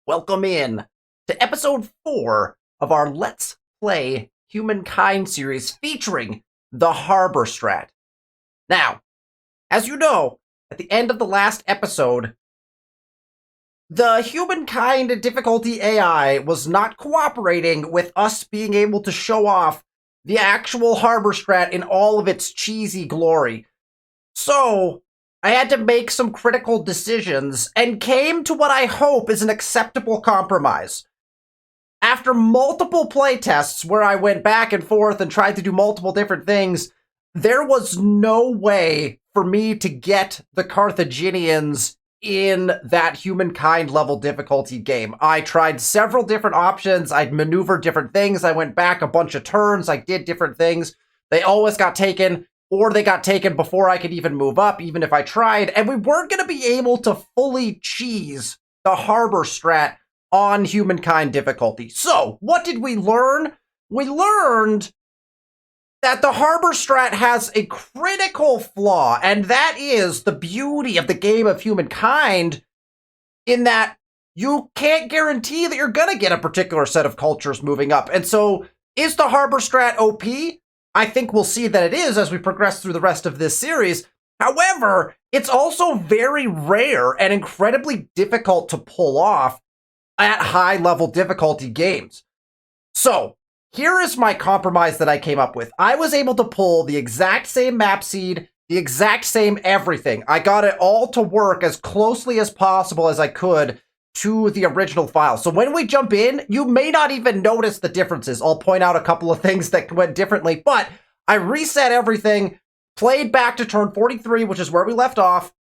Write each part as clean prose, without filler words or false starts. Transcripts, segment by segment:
Welcome in to episode 4 of our Let's Play Humankind series featuring the Harbor Strat. Now, as you know, at the end of the last episode, the Humankind difficulty AI was not cooperating with us being able to show off the actual Harbor Strat in all of its cheesy glory. So, I had to make some critical decisions and came to what I hope is an acceptable compromise. After multiple playtests where I went back and forth and tried to do multiple different things, there was no way for me to get the Carthaginians in that Humankind level difficulty game. I tried several different options. I'd maneuvered different things. I went back a bunch of turns. I did different things. They always got taken, or they got taken before I could even move up, even if I tried, and we weren't going to be able to fully cheese the Harbor Strat on Humankind difficulty. So, what did we learn? We learned that the Harbor Strat has a critical flaw, and that is the beauty of the game of Humankind, in that you can't guarantee that you're going to get a particular set of cultures moving up. And so, is the Harbor Strat OP? I think we'll see that it is as we progress through the rest of this series. However, it's also very rare and incredibly difficult to pull off at high-level difficulty games. So, here is my compromise that I came up with. I was able to pull the exact same map seed, the exact same everything. I got it all to work as closely as possible as I could to the original file. So when we jump in, you may not even notice the differences. I'll point out a couple of things that went differently, but I reset everything, played back to turn 43, which is where we left off,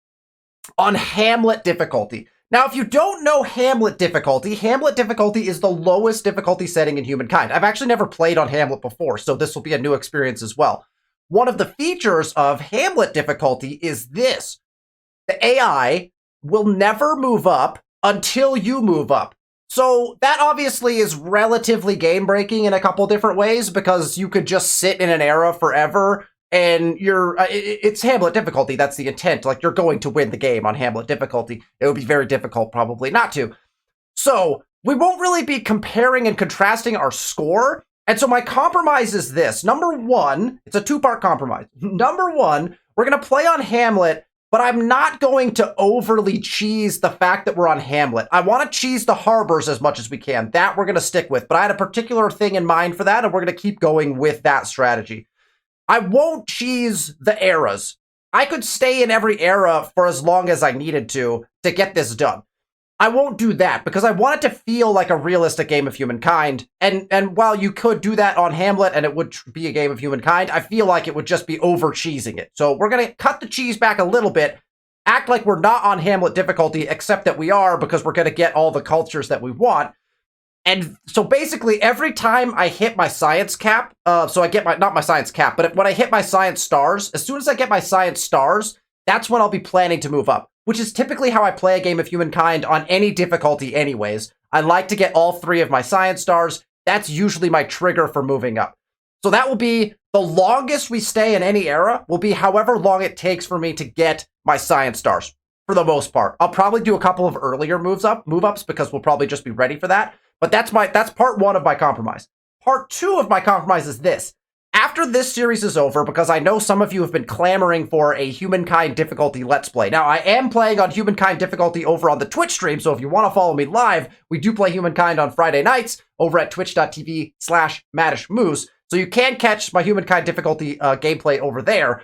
on Hamlet difficulty. Now, if you don't know Hamlet difficulty is the lowest difficulty setting in Humankind. I've actually never played on Hamlet before, so this will be a new experience as well. One of the features of Hamlet difficulty is this. The AI will never move up until you move up. So that obviously is relatively game-breaking in a couple different ways, because you could just sit in an era forever and it's Hamlet difficulty. That's the intent. Like, you're going to win the game on Hamlet difficulty. It would be very difficult probably not to. So we won't really be comparing and contrasting our score. And so my compromise is this. Number one, it's a two-part compromise. Number one, we're going to play on Hamlet, but I'm not going to overly cheese the fact that we're on Hamlet. I want to cheese the harbors as much as we can. That we're going to stick with. But I had a particular thing in mind for that, and we're going to keep going with that strategy. I won't cheese the eras. I could stay in every era for as long as I needed to get this done. I won't do that, because I want it to feel like a realistic game of Humankind. And while you could do that on Hamlet and it would be a game of Humankind, I feel like it would just be over-cheesing it. So we're going to cut the cheese back a little bit, act like we're not on Hamlet difficulty, except that we are, because we're going to get all the cultures that we want. And so basically, every time I hit my science cap, so I get not my science cap, but when I hit my science stars, as soon as I get my science stars, that's when I'll be planning to move up, which is typically how I play a game of Humankind on any difficulty anyways. I like to get all 3 of my science stars. That's usually my trigger for moving up. So that will be the longest we stay in any era, will be however long it takes for me to get my science stars, for the most part. I'll probably do a couple of earlier move-ups, because we'll probably just be ready for that. But that's part one of my compromise. Part 2 of my compromise is this. After this series is over, because I know some of you have been clamoring for a Humankind difficulty Let's Play. Now, I am playing on Humankind difficulty over on the Twitch stream, so if you want to follow me live, we do play Humankind on Friday nights over at twitch.tv/MadishMoose, so you can catch my Humankind difficulty gameplay over there.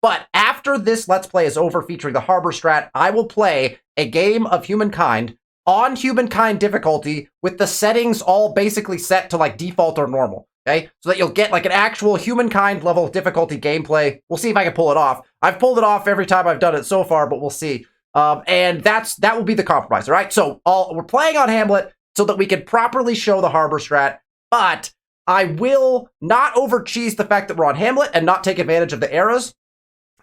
But after this Let's Play is over featuring the Harbor Strat, I will play a game of Humankind on Humankind difficulty with the settings all basically set to like default or normal. Okay, so that you'll get like an actual Humankind level difficulty gameplay. We'll see if I can pull it off. I've pulled it off every time I've done it so far, but we'll see. And that will be the compromise, all right? So we're playing on Hamlet so that we can properly show the Harbor Strat, but I will not over-cheese the fact that we're on Hamlet and not take advantage of the eras.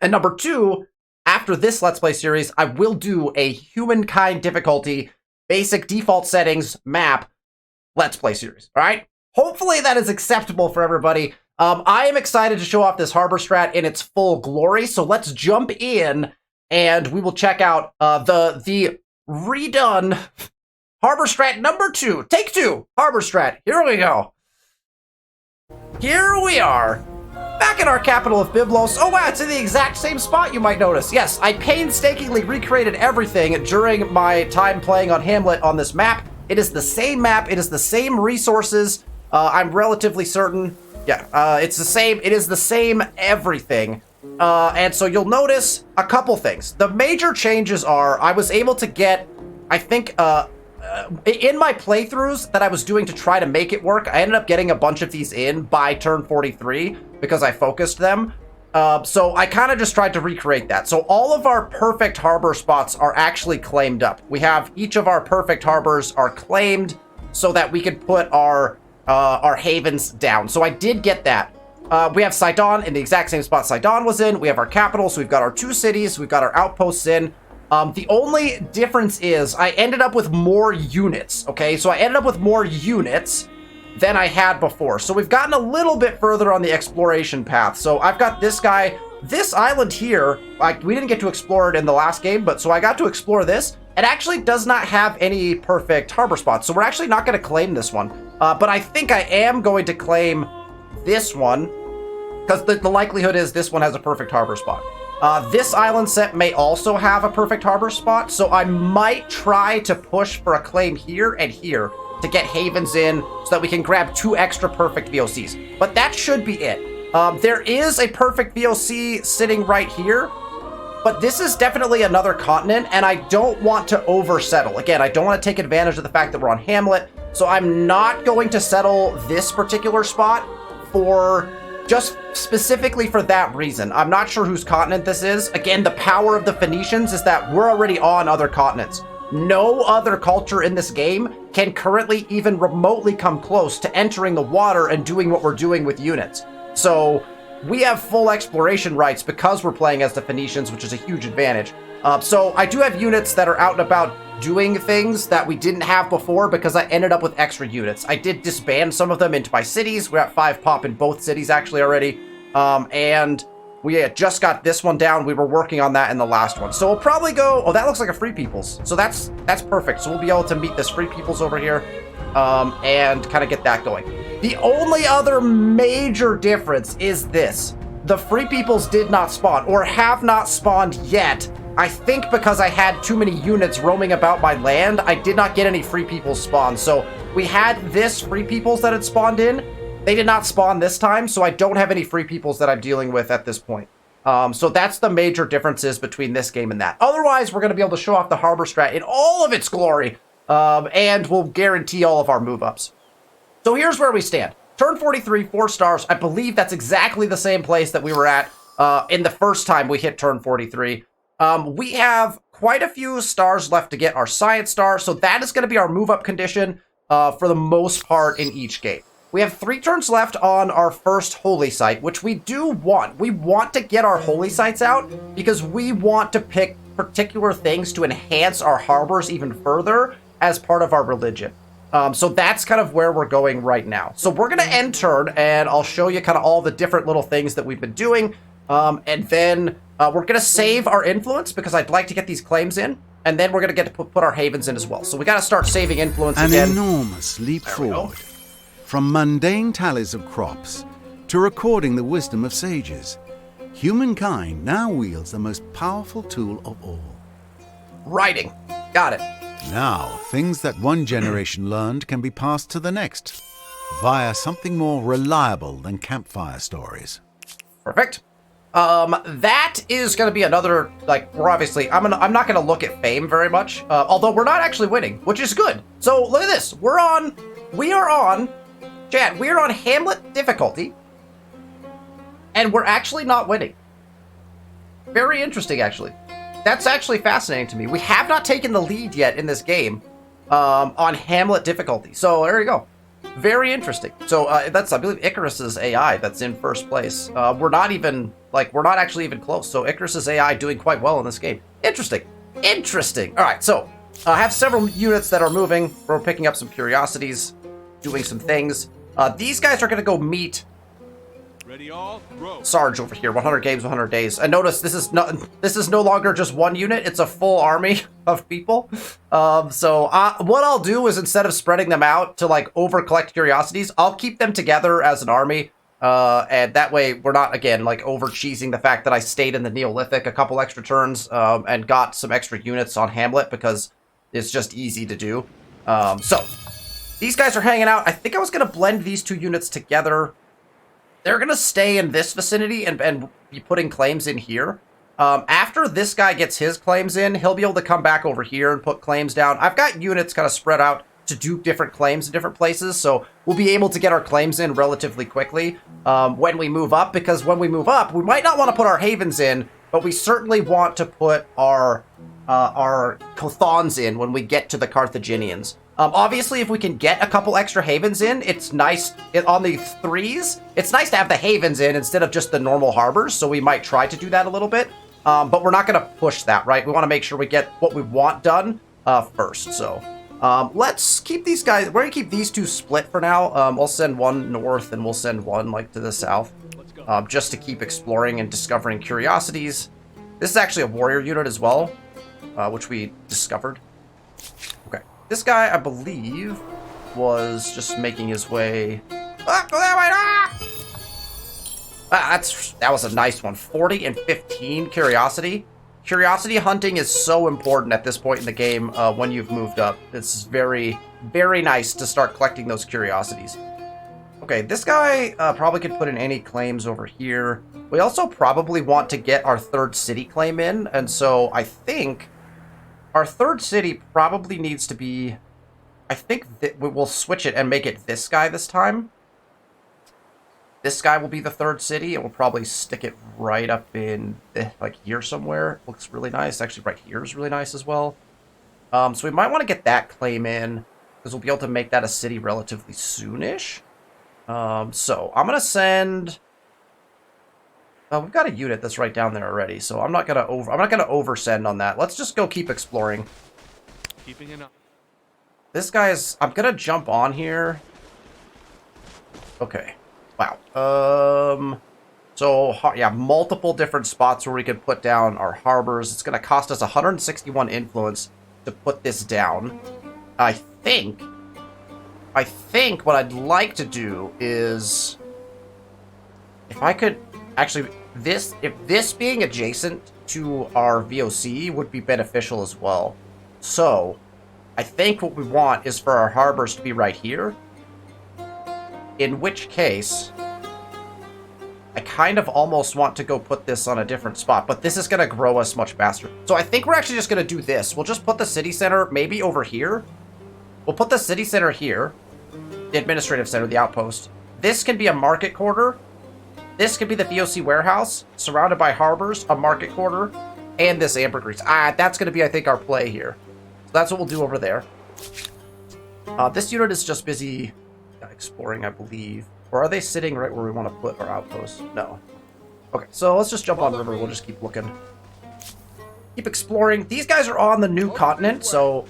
And number 2, after this Let's Play series, I will do a Humankind difficulty basic default settings map Let's Play series, all right? Hopefully that is acceptable for everybody. I am excited to show off this Harbor Strat in its full glory, so let's jump in and we will check out the redone Harbor Strat number 2. Take 2. Harbor Strat. Here we go. Here we are. Back in our capital of Byblos. Oh wow, it's in the exact same spot, you might notice. Yes, I painstakingly recreated everything during my time playing on Hamlet on this map. It is the same map. It is the same resources. I'm relatively certain. Yeah, it's the same. It is the same everything. And so you'll notice a couple things. The major changes are I was able to get, I think, in my playthroughs that I was doing to try to make it work, I ended up getting a bunch of these in by turn 43 because I focused them. So I kind of just tried to recreate that. So all of our perfect harbor spots are actually claimed up. We have each of our perfect harbors are claimed so that we could put our havens down. So I did get that. We have Sidon in the exact same spot Sidon was in. We have our capital, so we've got our 2 cities. We've got our outposts in. The only difference is I ended up with more units, okay? So I ended up with more units than I had before. So we've gotten a little bit further on the exploration path. So I've got this guy, this island here, we didn't get to explore it in the last game, but so I got to explore this. It actually does not have any perfect harbor spots, so we're actually not going to claim this one. But I think I am going to claim this one, because the likelihood is this one has a perfect harbor spot. This island set may also have a perfect harbor spot, so I might try to push for a claim here and here to get havens in so that we can grab 2 extra perfect VOCs. But that should be it. There is a perfect VOC sitting right here, but this is definitely another continent, and I don't want to oversettle. Again, I don't want to take advantage of the fact that we're on Hamlet, so I'm not going to settle this particular spot for just specifically for that reason. I'm not sure whose continent this is. Again, the power of the Phoenicians is that we're already on other continents. No other culture in this game can currently even remotely come close to entering the water and doing what we're doing with units. So we have full exploration rights because we're playing as the Phoenicians, which is a huge advantage. So I do have units that are out and about doing things that we didn't have before because I ended up with extra units. I did disband some of them into my cities. We're at 5 pop in both cities actually already. And we had just got this one down. We were working on that in the last one. So we'll probably go, oh, that looks like a Free Peoples. So that's perfect. So we'll be able to meet this Free Peoples over here and kind of get that going. The only other major difference is this. The Free Peoples did not spawn or have not spawned yet. I think because I had too many units roaming about my land, I did not get any Free Peoples spawn. So we had this Free Peoples that had spawned in. They did not spawn this time, so I don't have any Free Peoples that I'm dealing with at this point. So that's the major differences between this game and that. Otherwise, we're going to be able to show off the Harbor Strat in all of its glory, and we'll guarantee all of our move-ups. So here's where we stand. Turn 43, 4 stars. I believe that's exactly the same place that we were at in the first time we hit turn 43. We have quite a few stars left to get our science star, so that is going to be our move-up condition for the most part in each game. We have 3 turns left on our first holy site, which we do want. We want to get our holy sites out because we want to pick particular things to enhance our harbors even further as part of our religion. So that's kind of where we're going right now. So we're going to end turn, and I'll show you kind of all the different little things that we've been doing. And then we're going to save our influence because I'd like to get these claims in. And then we're going to get to put our havens in as well. So we got to start saving influence again. An enormous leap forward. From mundane tallies of crops to recording the wisdom of sages, humankind now wields the most powerful tool of all. Writing. Got it. Now, things that one generation learned can be passed to the next via something more reliable than campfire stories. Perfect. That is going to be another, like, we're obviously, I'm not going to look at fame very much, although we're not actually winning, which is good. So look at this. We are on Hamlet difficulty, and we're actually not winning. Very interesting, actually. That's actually fascinating to me. We have not taken the lead yet in this game on Hamlet difficulty. So there you go. Very interesting. So that's, I believe, Icarus's AI that's in first place. We're not actually even close. So Icarus's AI doing quite well in this game. Interesting. Interesting. All right, so I have several units that are moving. We're picking up some curiosities, doing some things. These guys are going to go meet Ready all, row. Sarge over here, 100 games, 100 days. And notice this is no longer just one unit, it's a full army of people. So what I'll do is instead of spreading them out to like over collect curiosities, I'll keep them together as an army. And that way we're not, again, like over cheesing the fact that I stayed in the Neolithic a couple extra turns and got some extra units on Hamlet because it's just easy to do. So these guys are hanging out. I think I was going to blend these two units together. They're going to stay in this vicinity and be putting claims in here. After this guy gets his claims in, he'll be able to come back over here and put claims down. I've got units kind of spread out to do different claims in different places, so we'll be able to get our claims in relatively quickly when we move up, because when we move up, we might not want to put our havens in, but we certainly want to put our Cothons in when we get to the Carthaginians. Obviously, if we can get a couple extra havens in, it's nice. On the 3s, it's nice to have the havens in instead of just the normal harbors, so we might try to do that a little bit. But we're not going to push that, right? We want to make sure we get what we want done first. So let's keep these guys. We're going to keep these two split for now. We'll send one north and we'll send one like to the south, just to keep exploring and discovering curiosities. This is actually a warrior unit as well, which we discovered. Okay. This guy, I believe, was just making his way... Ah, go that way! Ah! That was a nice one. 40 and 15 curiosity. Curiosity hunting is so important at this point in the game when you've moved up. It's very, very nice to start collecting those curiosities. Okay, this guy probably could put in any claims over here. We also probably want to get our third city claim in, and so I think... our third city probably needs to be... I think that we'll switch it and make it this guy this time. This guy will be the third city, and we'll probably stick it right up in, like, here somewhere. Looks really nice. Actually, right here is really nice as well. So we might want to get that claim in, because we'll be able to make that a city relatively soonish. So I'm going to send... we've got a unit that's right down there already, so I'm not gonna oversend on that. Let's just go keep exploring. Keeping it up. This guy is... I'm gonna jump on here. Okay. Wow. So, yeah, multiple different spots where we could put down our harbors. It's gonna cost us 161 influence to put this down. I think what I'd like to do is... if I could... actually, if this being adjacent to our VOC would be beneficial as well. So, I think what we want is for our harbors to be right here. In which case, I kind of almost want to go put this on a different spot, but this is going to grow us much faster. So I think we're actually just going to do this. We'll just put the city center maybe over here. We'll put the city center here. The administrative center, the outpost. This can be a market quarter. This could be the VOC warehouse, surrounded by harbors, a market quarter, and this ambergris. That's going to be, I think, our play here. So that's what we'll do over there. This unit is just busy exploring, I believe. Or are they sitting right where we want to put our outposts? No. Okay, so let's just jump on river. We'll just keep looking. Keep exploring. These guys are on the new continent, so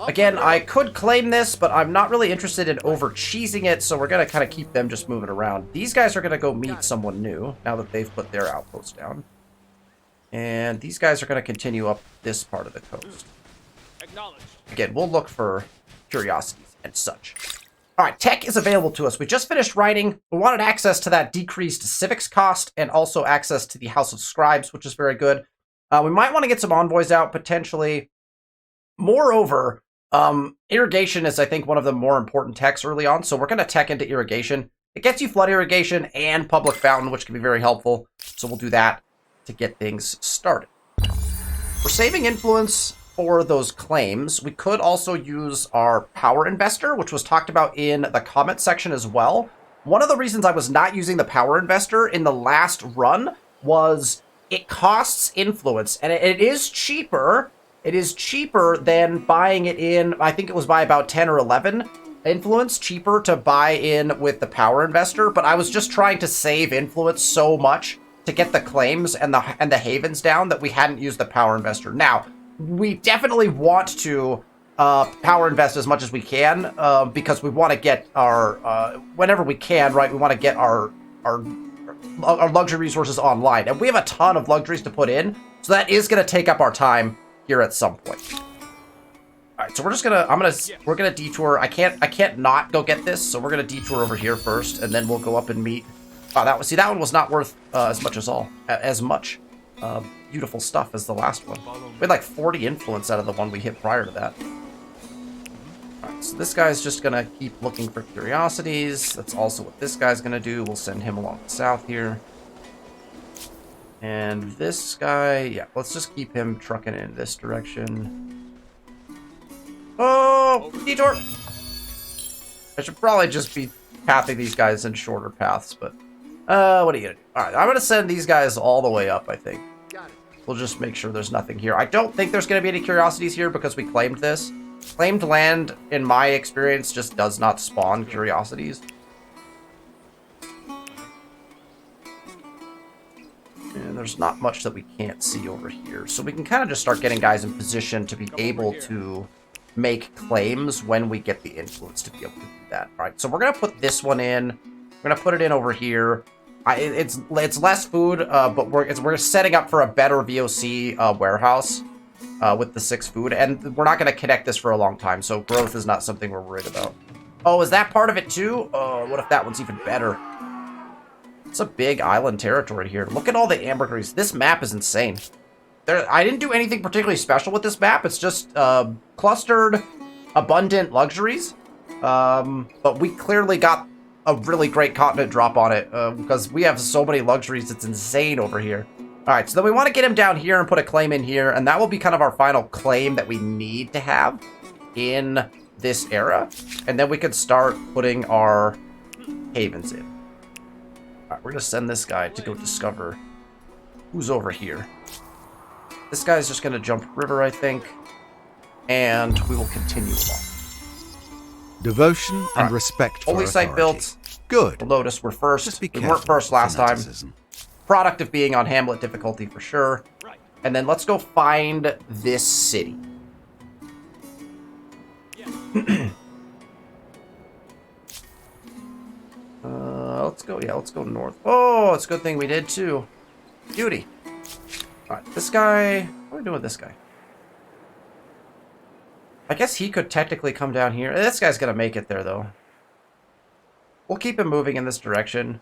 again, I could claim this, but I'm not really interested in over-cheesing it, so we're going to kind of keep them just moving around. These guys are going to go meet someone new, now that they've put their outposts down. And these guys are going to continue up this part of the coast. Again, we'll look for curiosities and such. Alright, tech is available to us. We just finished writing. We wanted access to that decreased civics cost, and also access to the House of Scribes, which is very good. We might want to get some envoys out, potentially. Moreover, irrigation is, I think, one of the more important techs early on, so we're going to tech into irrigation. It gets you flood irrigation and public fountain, which can be very helpful, so we'll do that to get things started. We're saving influence for those claims. We could also use our power investor, which was talked about in the comment section as well. One of the reasons I was not using the power investor in the last run was... it costs influence, and it is cheaper. It is cheaper than buying it in, I think it was by about 10 or 11 influence, cheaper to buy in with the power investor, but I was just trying to save influence so much to get the claims and the havens down that we hadn't used the power investor. Now, we definitely want to power invest as much as we can, because we want to get our, whenever we can, right, we want to get our our luxury resources online. And we have a ton of luxuries to put in, so that is going to take up our time here at some point. All right, so we're just gonna, we're gonna detour. I can't not go get this, so we're gonna detour over here first, and then we'll go up and meet. Oh, that one was not worth as much beautiful stuff as the last one. We had like 40 influence out of the one we hit prior to that. All right, so this guy's just gonna keep looking for curiosities. That's also what this guy's gonna do. We'll send him along the south here. And this guy, yeah, let's just keep him trucking in this direction. Oh, detour! I should probably just be pathing these guys in shorter paths, but what are you gonna do? All right, I'm gonna send these guys all the way up, I think. We'll just make sure there's nothing here. I don't think there's gonna be any curiosities here because we claimed this. Claimed land, in my experience, just does not spawn curiosities. And there's not much that we can't see over here. So we can kind of just start getting guys in position to be able to make claims when we get the influence to be able to do that. All right, so we're going to put this one in. We're going to put it in over here. It's less food, but we're setting up for a better VOC warehouse with the 6 food. And we're not going to connect this for a long time, so growth is not something we're worried about. Oh, is that part of it too? Oh, what if that one's even better? It's a big island territory here. Look at all the ambergris. This map is insane. I didn't do anything particularly special with this map. It's just clustered, abundant luxuries. But we clearly got a really great continent drop on it because we have so many luxuries. It's insane over here. All right, so then we want to get him down here and put a claim in here, and that will be kind of our final claim that we need to have in this era. And then we could start putting our havens in. All right, we're going to send this guy to go discover who's over here. This guy's just going to jump river, I think, and we will continue along. Devotion and respect for Holy site authority. built. Good. You'll notice we're first. Just be We careful weren't first with last time. fanaticism. Product of being on Hamlet difficulty for sure. And then let's go find this city. Let's go north. Oh, it's a good thing we did too. Beauty. All right, this guy. What are we doing with this guy? I guess he could technically come down here. This guy's gonna make it there though. We'll keep him moving in this direction.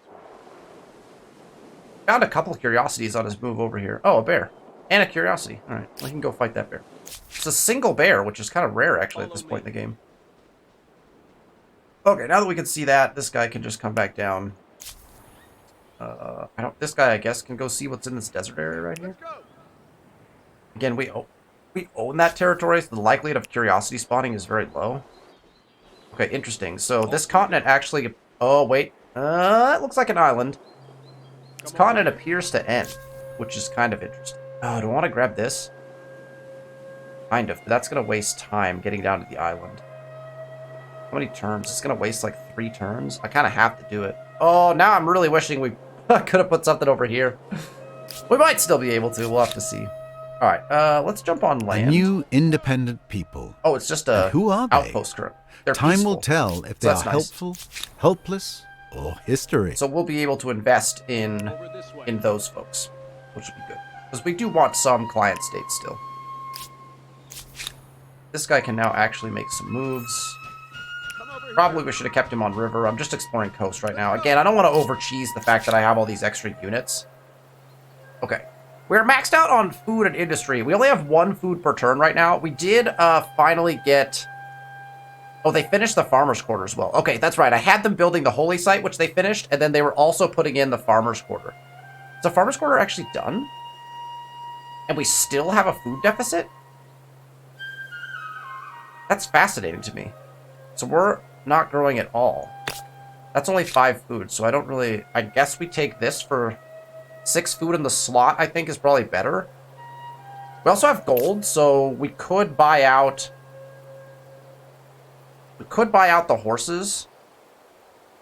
Found a couple of curiosities on his move over here. Oh, a bear. And a curiosity. All right, we can go fight that bear. It's a single bear, which is kind of rare actually at this point in the game. Okay, now that we can see that, this guy can just come back down. This guy, I guess, can go see what's in this desert area right here. Again, we own that territory, so the likelihood of curiosity spawning is very low. Okay, interesting. So this continent actually... Oh, wait. It looks like an island. This continent appears to end, which is kind of interesting. Oh, do I want to grab this? Kind of. But that's going to waste time getting down to the island. How many turns? It's going to waste like 3 turns. I kind of have to do it. Oh, now I'm really wishing we could have put something over here. We might still be able to. We'll have to see. All right, let's jump on land. A new independent people. Oh, it's just a who are they? outpost crew. They're Time peaceful. will tell if they that's are nice. helpful, helpless, or history. So we'll be able to invest in those folks, which would be good. Because we do want some client state still. This guy can now actually make some moves. Probably we should have kept him on river. I'm just exploring coast right now. Again, I don't want to over-cheese the fact that I have all these extra units. Okay. We're maxed out on food and industry. We only have 1 food per turn right now. We did finally get... Oh, they finished the farmer's quarter as well. Okay, that's right. I had them building the holy site, which they finished, and then they were also putting in the farmer's quarter. Is the farmer's quarter actually done? And we still have a food deficit? That's fascinating to me. So we're not growing at all. That's only 5 food, so I don't really... I guess we take this for 6 food in the slot, I think is probably better. We also have gold, so we could buy out... We could buy out the horses.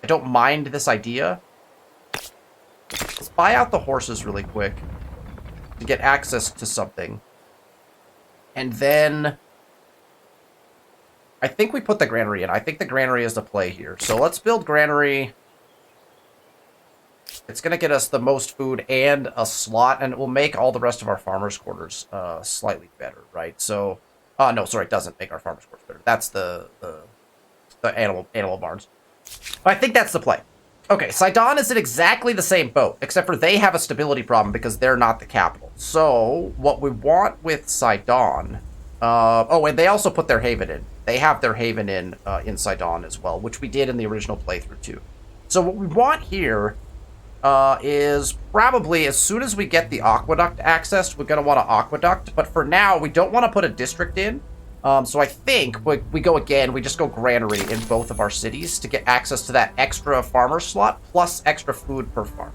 I don't mind this idea. Let's buy out the horses really quick to get access to something. And then... I think we put the granary in. I think the granary is the play here. So let's build granary. It's going to get us the most food and a slot, and it will make all the rest of our farmers' quarters slightly better, right? So, no, sorry, it doesn't make our farmers' quarters better. That's the animal barns. I think that's the play. Okay, Sidon is in exactly the same boat, except for they have a stability problem because they're not the capital. So, what we want with Sidon... oh, and they also put their haven in. They have their haven in Sidon as well, which we did in the original playthrough too. So what we want here is probably as soon as we get the aqueduct access, we're going to want an aqueduct. But for now, we don't want to put a district in. So I think we go again, we just go granary in both of our cities to get access to that extra farmer slot plus extra food per farm.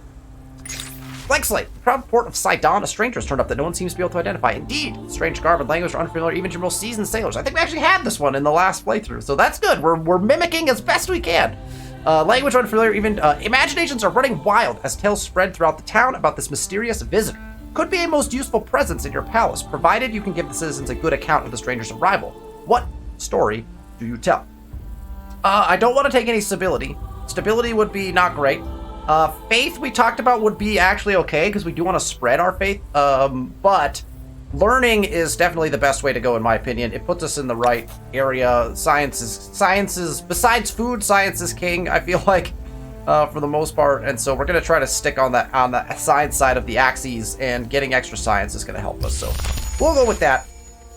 Flag Slate, the proud port of Sidon, a stranger has turned up that no one seems to be able to identify. Indeed, strange garb and language are unfamiliar even to most seasoned sailors. I think we actually had this one in the last playthrough, so that's good. We're mimicking as best we can. Language unfamiliar, even imaginations are running wild as tales spread throughout the town about this mysterious visitor. Could be a most useful presence in your palace, provided you can give the citizens a good account of the stranger's arrival. What story do you tell? I don't want to take any stability. Stability would be not great. Faith we talked about would be actually okay because we do want to spread our faith. But learning is definitely the best way to go in my opinion. It puts us in the right area. Science is besides food, science is king, I feel like, for the most part. And so we're going to try to stick on the science side of the axes, and getting extra science is going to help us. So we'll go with that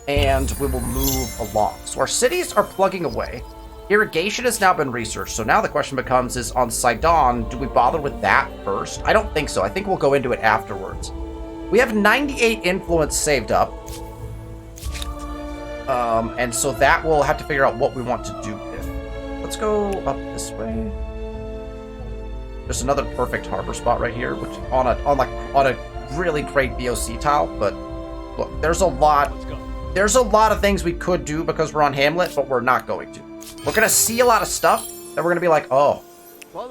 and we will move along. So our cities are plugging away. Irrigation has now been researched, so now the question becomes is on Sidon, do we bother with that first? I don't think so. I think we'll go into it afterwards. We have 98 influence saved up. And so that we'll have to figure out what we want to do with. Let's go up this way. There's another perfect harbor spot right here, which on a really great BOC tile, but look, there's a lot of things we could do because we're on Hamlet, but we're not going to. We're going to see a lot of stuff that we're going to be like, oh,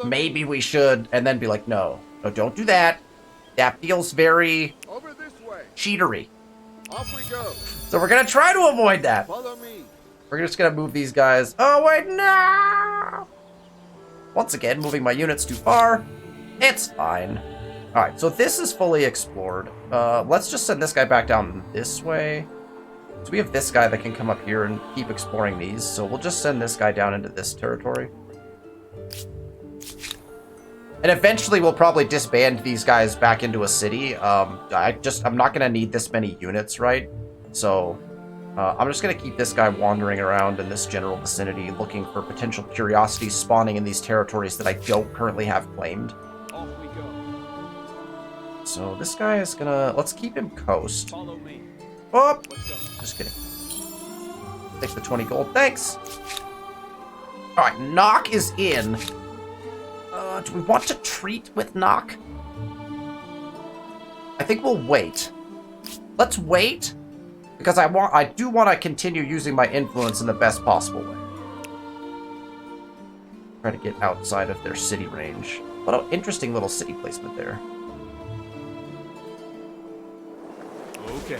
maybe we should, and then be like, no, don't do that. That feels very over this way. Cheatery. Off we go. So we're going to try to avoid that. Follow me. We're just going to move these guys. Oh, wait, no! Once again, moving my units too far. It's fine. All right, so this is fully explored. Let's just send this guy back down this way. So we have this guy that can come up here and keep exploring these. So we'll just send this guy down into this territory. And eventually we'll probably disband these guys back into a city. I'm not going to need this many units, right? So I'm just going to keep this guy wandering around in this general vicinity, looking for potential curiosities spawning in these territories that I don't currently have claimed. Off we go. So this guy is going to... Let's keep him coast. Follow me. Oh! Let's go. Just kidding. Take the 20 gold. Thanks. Alright, Knock is in. Do we want to treat with Knock? I think we'll wait. Let's wait. Because I do want to continue using my influence in the best possible way. Try to get outside of their city range. What an interesting little city placement there. Okay.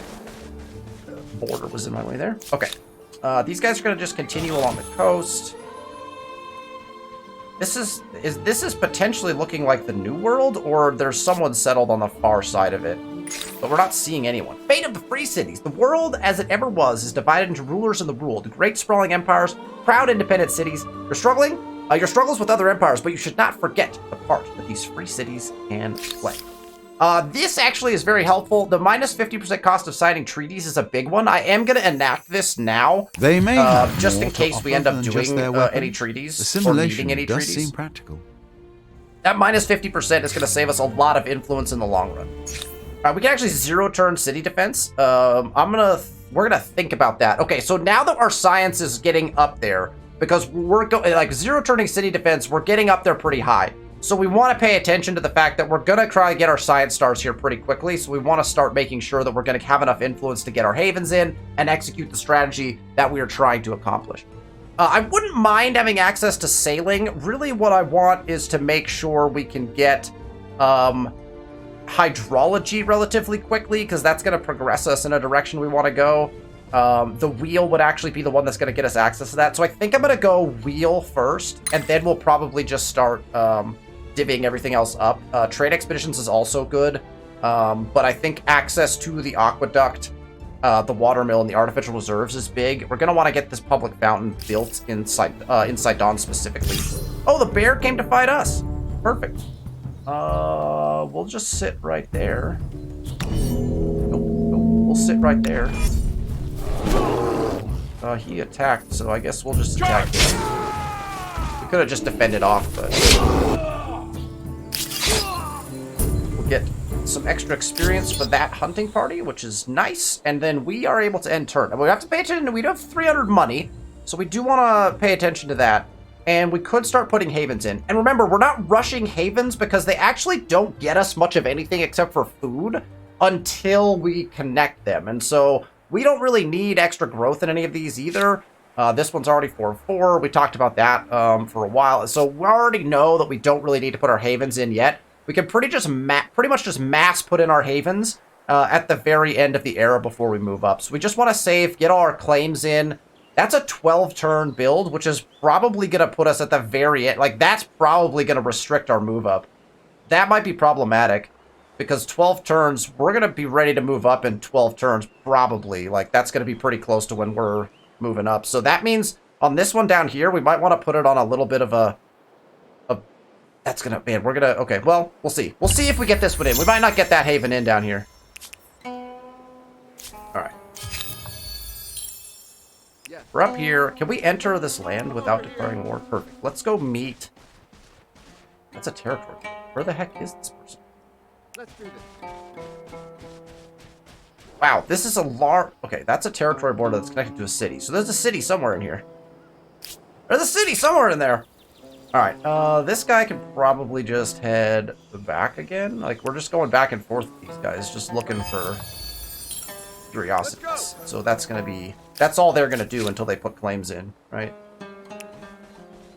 Border was in my way there. Okay. These guys are going to just continue along the coast. This is potentially looking like the New World, or there's someone settled on the far side of it. But we're not seeing anyone. Fate of the free cities. The world, as it ever was, is divided into rulers and the ruled. Great sprawling empires, proud independent cities. You're struggling? Your struggles with other empires, but you should not forget the part that these free cities can play. This actually is very helpful. The minus 50% cost of signing treaties is a big one. I am going to enact this now. They may have just in more to case we offer end up than just doing their weapons. any treaties The or simulation needing any does treaties. seem practical. That minus 50% is going to save us a lot of influence in the long run. We can actually zero-turn city defense. We're gonna think about that. Okay, so now that our science is getting up there, because we're like zero-turning city defense, we're getting up there pretty high. So we want to pay attention to the fact that we're gonna try to get our science stars here pretty quickly. So we want to start making sure that we're gonna have enough influence to get our havens in and execute the strategy that we are trying to accomplish. I wouldn't mind having access to sailing. Really, what I want is to make sure we can get hydrology relatively quickly, because that's going to progress us in a direction we want to go. The wheel would actually be the one that's going to get us access to that. So I think I'm going to go wheel first, and then we'll probably just start divvying everything else up. Trade expeditions is also good, but I think access to the aqueduct, the watermill, and the artificial reserves is big. We're gonna want to get this public fountain built inside Dawn specifically. Oh, the bear came to fight us. Perfect. We'll just sit right there. Nope, we'll sit right there. He attacked, so I guess we'll just attack him. We could have just defended off, but we'll get some extra experience for that hunting party, which is nice. And then we are able to end turn. And we have to pay attention. We do have 300 money, so we do want to pay attention to that. And we could start putting havens in. And remember, we're not rushing havens because they actually don't get us much of anything except for food until we connect them. And so we don't really need extra growth in any of these either. This one's already 4-4. We talked about that for a while. So we already know that we don't really need to put our havens in yet. We can pretty much just mass put in our havens at the very end of the era before we move up. So we just want to save, get all our claims in. That's a 12-turn build, which is probably going to put us at the very end. Like, that's probably going to restrict our move up. That might be problematic, because 12 turns, we're going to be ready to move up in 12 turns, probably. Like, that's going to be pretty close to when we're moving up. So that means on this one down here, we might want to put it on a little bit of a that's going to, man, we're going to, okay, well, we'll see. We'll see if we get this one in. We might not get that haven in down here. All right. We're up here. Can we enter this land without declaring war? Perfect. Let's go meet. That's a territory. Where the heck is this person? Let's do this. Wow, this is a large... Okay, that's a territory border that's connected to a city. So there's a city somewhere in here. There's a city somewhere in there. All right, this guy can probably just head back again. Like, we're just going back and forth with these guys, just looking for curiosities. So that's going to be... That's all they're going to do until they put claims in, right?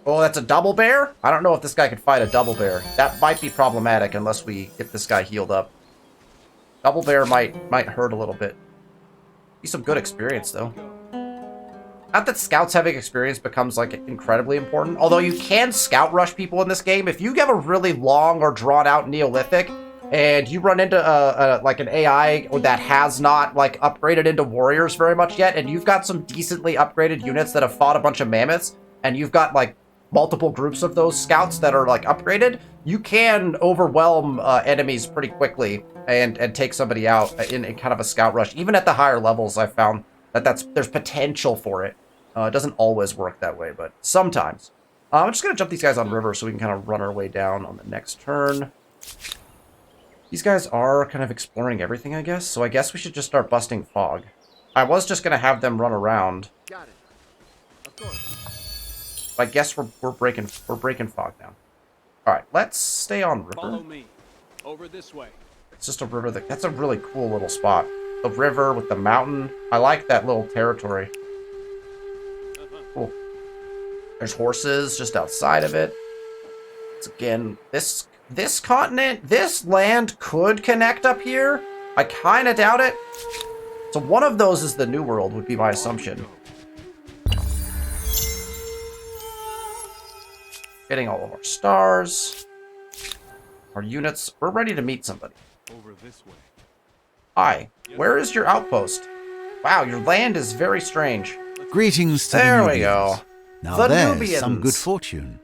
Oh, that's a double bear? I don't know if this guy could fight a double bear. That might be problematic unless we get this guy healed up. Double bear might hurt a little bit. Be some good experience, though. Not that scouts having experience becomes, like, incredibly important. Although you can scout rush people in this game. If you have a really long or drawn-out Neolithic, and you run into like an AI that has not like upgraded into warriors very much yet, and you've got some decently upgraded units that have fought a bunch of mammoths, and you've got like multiple groups of those scouts that are like upgraded, you can overwhelm enemies pretty quickly and take somebody out in kind of a scout rush. Even at the higher levels, I found that there's potential for it. It doesn't always work that way, but sometimes. I'm just gonna jump these guys on river so we can kind of run our way down on the next turn. These guys are kind of exploring everything, I guess. So I guess we should just start busting fog. I was just going to have them run around. Got it. Of course. I guess we're breaking fog now. All right, let's stay on river. Follow me. Over this way. It's just a river that's a really cool little spot. The river with the mountain. I like that little territory. Cool. There's horses just outside of it. It's again this continent, this land could connect up here. I kind of doubt it. So one of those is the New World, would be my assumption. Getting all of our stars. Our units. We're ready to meet somebody. Over this way. Hi. Where is your outpost? Wow, your land is very strange. Greetings to There the we go. Now The there's some Nubians. good fortune.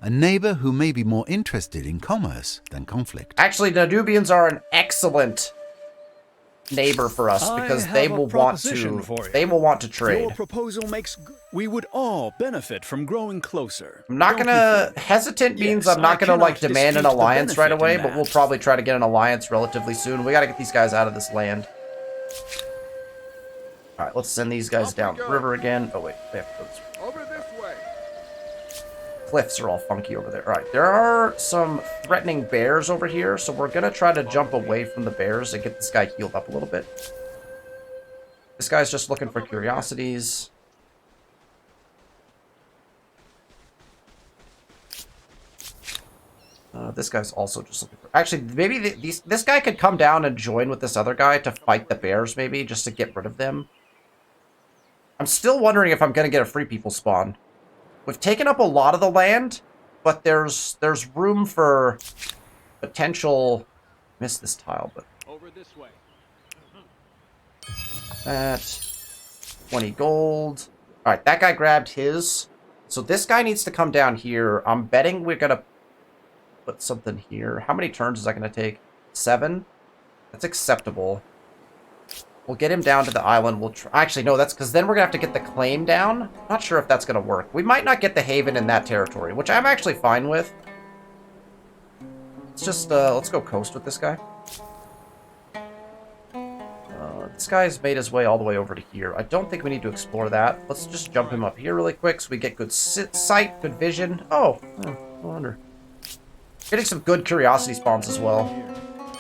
A neighbor who may be more interested in commerce than conflict. Actually, the Nubians are an excellent neighbor for us because they will want to trade. Your proposal makes we would all benefit from growing closer. I'm not gonna hesitant means I'm not gonna like demand an alliance right away, but we'll probably try to get an alliance relatively soon. We gotta get these guys out of this land. All right, let's send these guys down the river again. Oh wait, they have to go this way. Over this way. Cliffs are all funky over there. All right, there are some threatening bears over here, so we're gonna try to jump away from the bears and get this guy healed up a little bit. This guy's just looking for curiosities. This guy's also just looking for... Actually, maybe this guy could come down and join with this other guy to fight the bears, maybe, just to get rid of them. I'm still wondering if I'm going to get a free people spawn. We've taken up a lot of the land, but there's room for potential. Miss this tile, but Over this way. that 20 gold. All right, that guy grabbed his. So this guy needs to come down here. I'm betting we're gonna put something here. How many turns is that gonna take? 7. That's acceptable. We'll get him down to the island. We'll actually, no, that's because then we're going to have to get the claim down. Not sure if that's going to work. We might not get the haven in that territory, which I'm actually fine with. Let's just, let's go coast with this guy. This guy's made his way all the way over to here. I don't think we need to explore that. Let's just jump him up here really quick so we get good sight, good vision. Oh, no wonder. Getting some good curiosity spawns as well.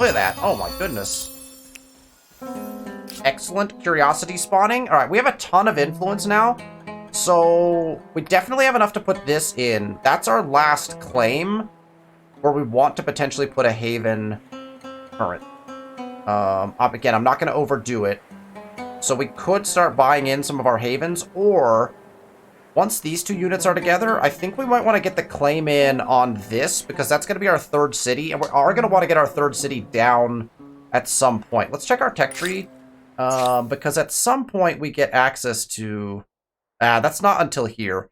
Look at that. Oh my goodness. Excellent curiosity spawning. All right, we have a ton of influence now. So we definitely have enough to put this in. That's our last claim where we want to potentially put a haven current. Again, I'm not going to overdo it. So we could start buying in some of our havens, or once these 2 units are together, I think we might want to get the claim in on this, because that's going to be our 3rd city, and we are going to want to get our 3rd city down at some point. Let's check our tech tree. Because at some point we get access to... that's not until here.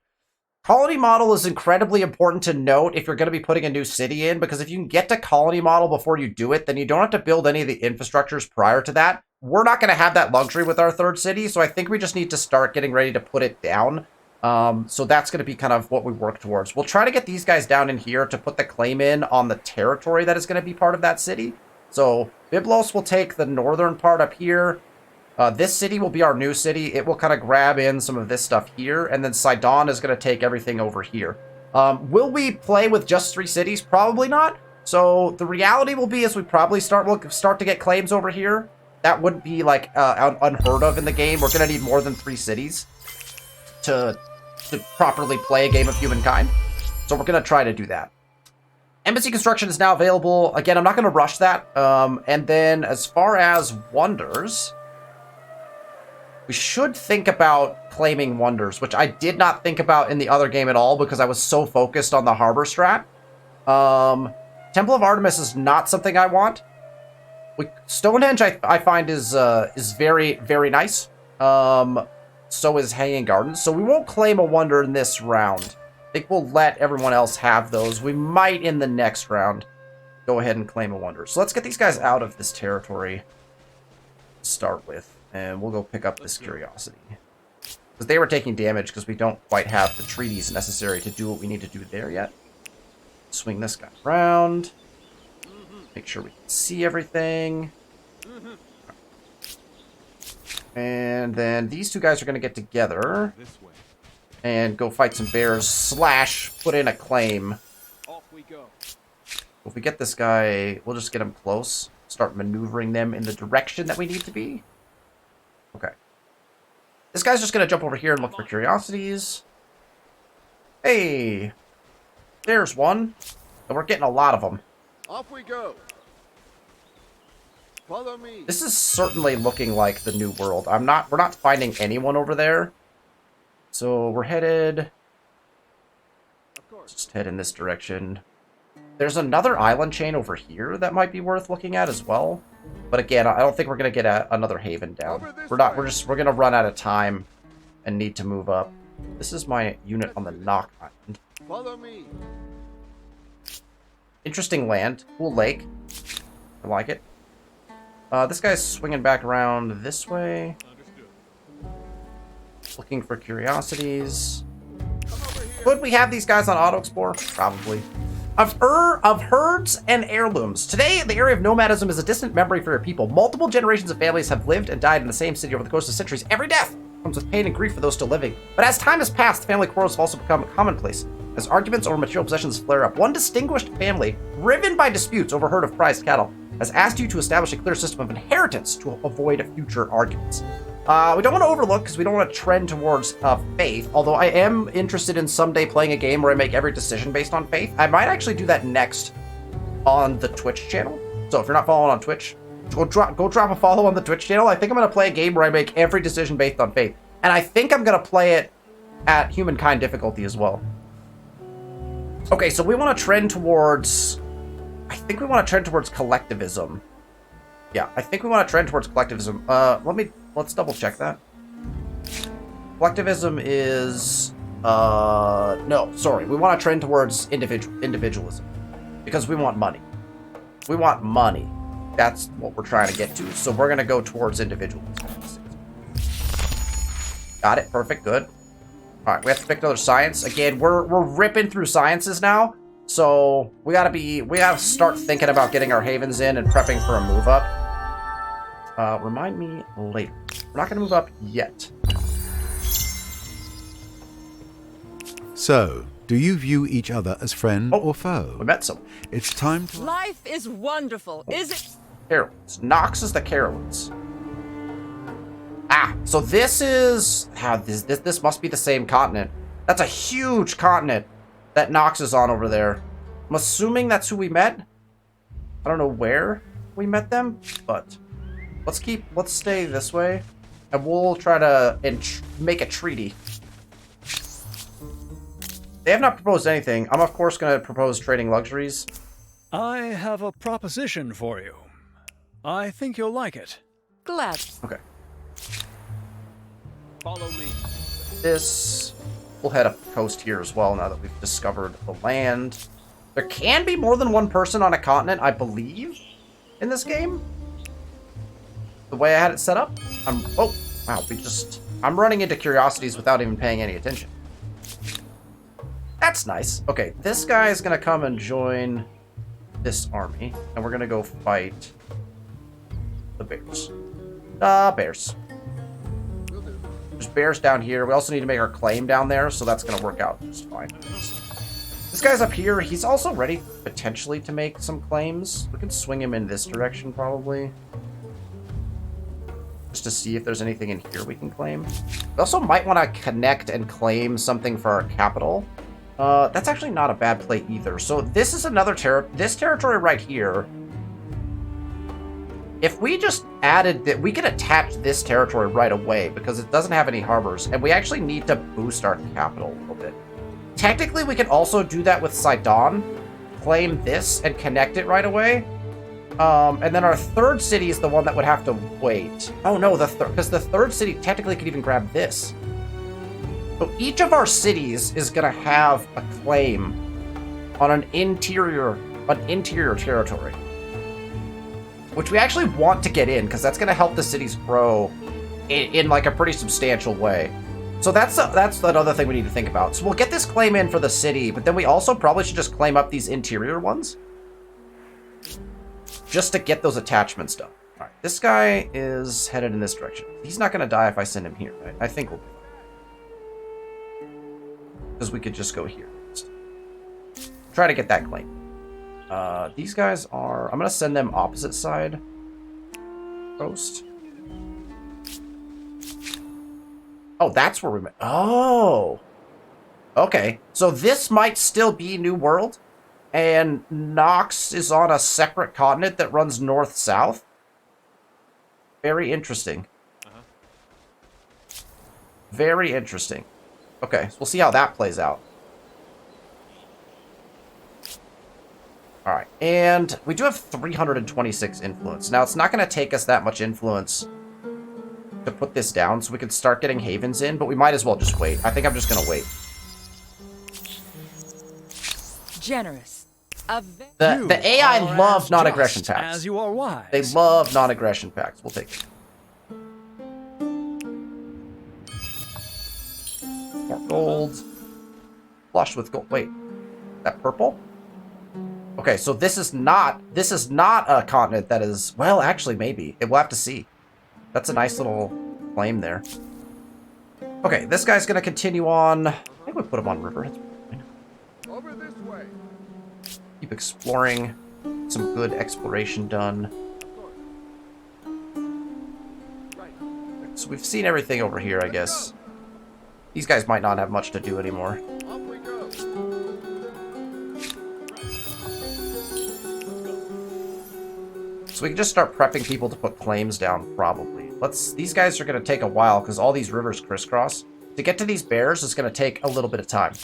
Colony model is incredibly important to note if you're going to be putting a new city in, because if you can get to colony model before you do it, then you don't have to build any of the infrastructures prior to that. We're not going to have that luxury with our 3rd city, so I think we just need to start getting ready to put it down. So that's going to be kind of what we work towards. We'll try to get these guys down in here to put the claim in on the territory that is going to be part of that city. So Byblos will take the northern part up here. This city will be our new city. It will kind of grab in some of this stuff here, and then Sidon is going to take everything over here. Will we play with just 3 cities? Probably not. So the reality will be is we'll start to get claims over here. That wouldn't be like unheard of in the game. We're going to need more than 3 cities to properly play a game of Humankind. So we're going to try to do that. Embassy construction is now available. Again, I'm not going to rush that. And then as far as wonders... we should think about claiming wonders, which I did not think about in the other game at all because I was so focused on the Harbor Strat. Temple of Artemis is not something I want. Stonehenge I find is very, very nice. So is Hanging Gardens. So we won't claim a wonder in this round. I think we'll let everyone else have those. We might in the next round go ahead and claim a wonder. So let's get these guys out of this territory to start with. And we'll go pick up this curiosity. Because they were taking damage because we don't quite have the treaties necessary to do what we need to do there yet. Swing this guy around. Make sure we can see everything. And then these 2 guys are going to get together. And go fight some bears / put in a claim. Off we go. If we get this guy, we'll just get him close. Start maneuvering them in the direction that we need to be. Okay. This guy's just going to jump over here and look for curiosities. Hey! There's one. And we're getting a lot of them. Off we go. Follow me. This is certainly looking like the new world. We're not finding anyone over there. So we're headed... just head in this direction. There's another island chain over here that might be worth looking at as well. But again, I don't think we're gonna get another haven down. We're gonna run out of time and need to move up. This is my unit on the Knock Island. Follow me. Interesting land, cool lake. I like it. This guy's swinging back around this way. Looking for curiosities. Could we have these guys on auto explore? Probably. Of herds and heirlooms. Today, the area of nomadism is a distant memory for your people. Multiple generations of families have lived and died in the same city over the course of centuries. Every death comes with pain and grief for those still living. But as time has passed, family quarrels have also become commonplace. As arguments over material possessions flare up, one distinguished family, riven by disputes over a herd of prized cattle, has asked you to establish a clear system of inheritance to avoid future arguments. We don't want to overlook because we don't want to trend towards faith, although I am interested in someday playing a game where I make every decision based on faith. I might actually do that next on the Twitch channel. So if you're not following on Twitch, go drop a follow on the Twitch channel. I think I'm going to play a game where I make every decision based on faith. And I think I'm going to play it at Humankind difficulty as well. Okay, so we want to trend towards... I think we want to trend towards collectivism. Yeah, I think we want to trend towards collectivism. Let's double check that. Collectivism is... no, sorry. We want to trend towards individualism. Because we want money. We want money. That's what we're trying to get to. So we're going to go towards individualism. Got it. Perfect. Good. All right. We have to pick another science. Again, we're ripping through sciences now. So we gotta start thinking about getting our havens in and prepping for a move up. Remind me later. We're not gonna move up yet. So, do you view each other as friend or foe? We met some. It's time to... Life is wonderful, is it? Carolines. Nox is the Carolines. Ah, so this is... This must be the same continent. That's a huge continent that Nox is on over there. I'm assuming that's who we met. I don't know where we met them, but let's stay this way, and we'll try to make a treaty. They have not proposed anything. I'm of course going to propose trading luxuries. I have a proposition for you. I think you'll like it. Glad. Okay. Follow me. This... We'll head up the coast here as well now that we've discovered the land. There can be more than one person on a continent, I believe, in this game. The way I had it set up. Oh, wow, I'm running into curiosities without even paying any attention. That's nice. Okay, this guy is going to come and join this army, and we're going to go fight the bears. Bears. There's bears down here. We also need to make our claim down there, so that's going to work out just fine. This guy's up here. He's also ready, potentially, to make some claims. We can swing him in this direction, probably. Just to see if there's anything in here we can claim. We also might want to connect and claim something for our capital. That's actually not a bad play either. So this is another this territory right here. If we just added that, we could attach this territory right away because it doesn't have any harbors, and we actually need to boost our capital a little bit. Technically, we can also do that with Sidon, claim this and connect it right away. And then our third city is the one that would have to wait. Oh no, because the third city technically could even grab this. So each of our cities is going to have a claim on an interior territory, which we actually want to get in because that's going to help the cities grow in like a pretty substantial way. So that's another thing we need to think about. So we'll get this claim in for the city, but then we also probably should just claim up these interior ones just to get those attachments done. All right, this guy is headed in this direction. He's not going to die if I send him here, right? I think we'll be fine. Because we could just go here. Try to get that claim. These guys are... I'm going to send them opposite side coast. Oh, that's where we met. Oh. Okay. So this might still be New World. And Nox is on a separate continent that runs north-south. Very interesting. Very interesting. Okay, so we'll see how that plays out. Alright, and we do have 326 influence. Now, it's not going to take us that much influence to put this down, so we can start getting havens in, but we might as well just wait. I think I'm just going to wait. Generous. The AI love non-aggression packs. As you are wise. They love non-aggression packs. We'll take it. More gold. Flush with gold. Wait, that purple? Okay, so this is not a continent that is, well, actually maybe. We'll have to see. That's a nice little claim there. Okay, this guy's gonna continue on. I think we put him on river. Over this way. Keep exploring. Some good exploration done. So we've seen everything over here, I guess. These guys might not have much to do anymore. Off we go. So we can just start prepping people to put claims down, probably. These guys are going to take a while, because all these rivers crisscross. To get to these bears is going to take a little bit of time.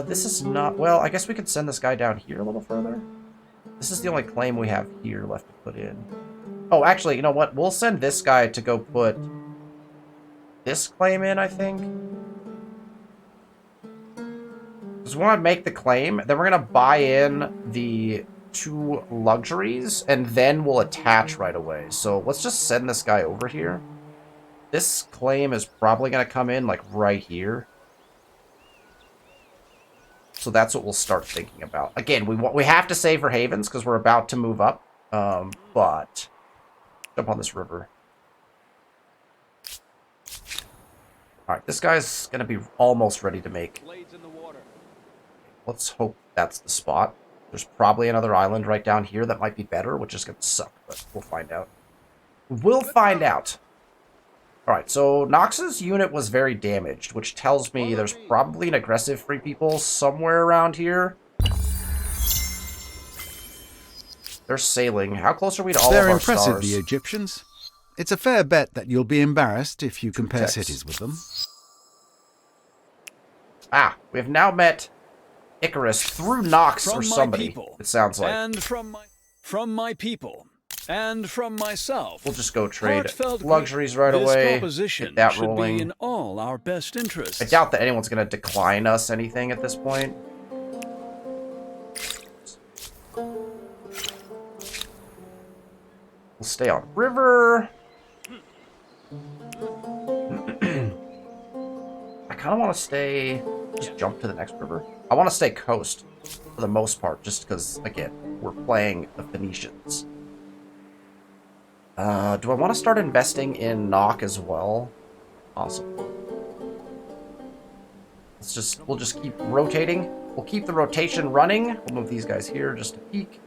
This is not... Well, I guess we could send this guy down here a little further. This is the only claim we have here left to put in. Oh, actually, you know what? We'll send this guy to go put this claim in, I think. Because we want to make the claim, then we're going to buy in the 2 luxuries, and then we'll attach right away. So let's just send this guy over here. This claim is probably going to come in, like, right here. So that's what we'll start thinking about. Again, we have to save for havens, because we're about to move up. But... jump on this river. Alright, this guy's going to be almost ready to make. Blades in the water. Let's hope that's the spot. There's probably another island right down here that might be better, which is going to suck, but we'll find out. We'll find out. Alright, so Nox's unit was very damaged, which tells me there's probably an aggressive Free People somewhere around here. They're sailing. How close are we to all of our They're impressive, stars? the Egyptians. It's a fair bet that you'll be embarrassed if you compare Text. cities with them. Ah, we have now met Icarus through Nox or From my somebody, people, it sounds like. and from my people, and from myself. We'll just go trade Heartfelt luxuries right this away. proposition Get that should rolling. be in all our best interests. I doubt that anyone's going to decline us anything at this point. We'll stay on river. I kind of want to stay... just jump to the next river. I want to stay coast for the most part, just because, again, we're playing the Phoenicians. Do I want to start investing in Nock as well? Awesome. We'll just keep rotating. We'll keep the rotation running. We'll move these guys here just to peek,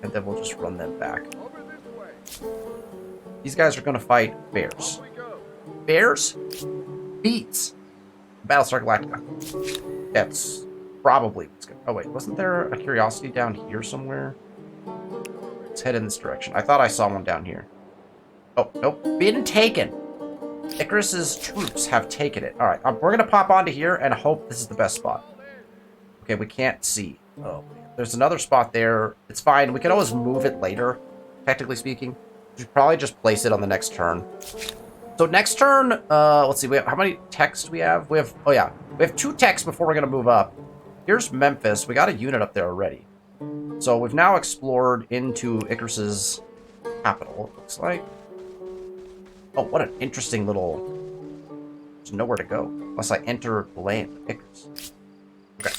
and then we'll just run them back. Over this way. These guys are going to fight bears. On we go. Bears beats Battlestar Galactica. That's probably what's good. Oh wait, wasn't there a curiosity down here somewhere? Let's head in this direction. I thought I saw one down here. Oh, nope. Been taken. Icarus's troops have taken it. Alright, we're going to pop onto here and hope this is the best spot. Okay, we can't see. Oh, there's another spot there. It's fine. We can always move it later, technically speaking. We should probably just place it on the next turn. So next turn, let's see. How many techs do we have? We have, oh yeah, we have 2 techs before we're going to move up. Here's Memphis. We got a unit up there already. So we've now explored into Icarus's capital, it looks like. Oh, what an interesting little... There's nowhere to go unless I enter the land of Icarus. Okay.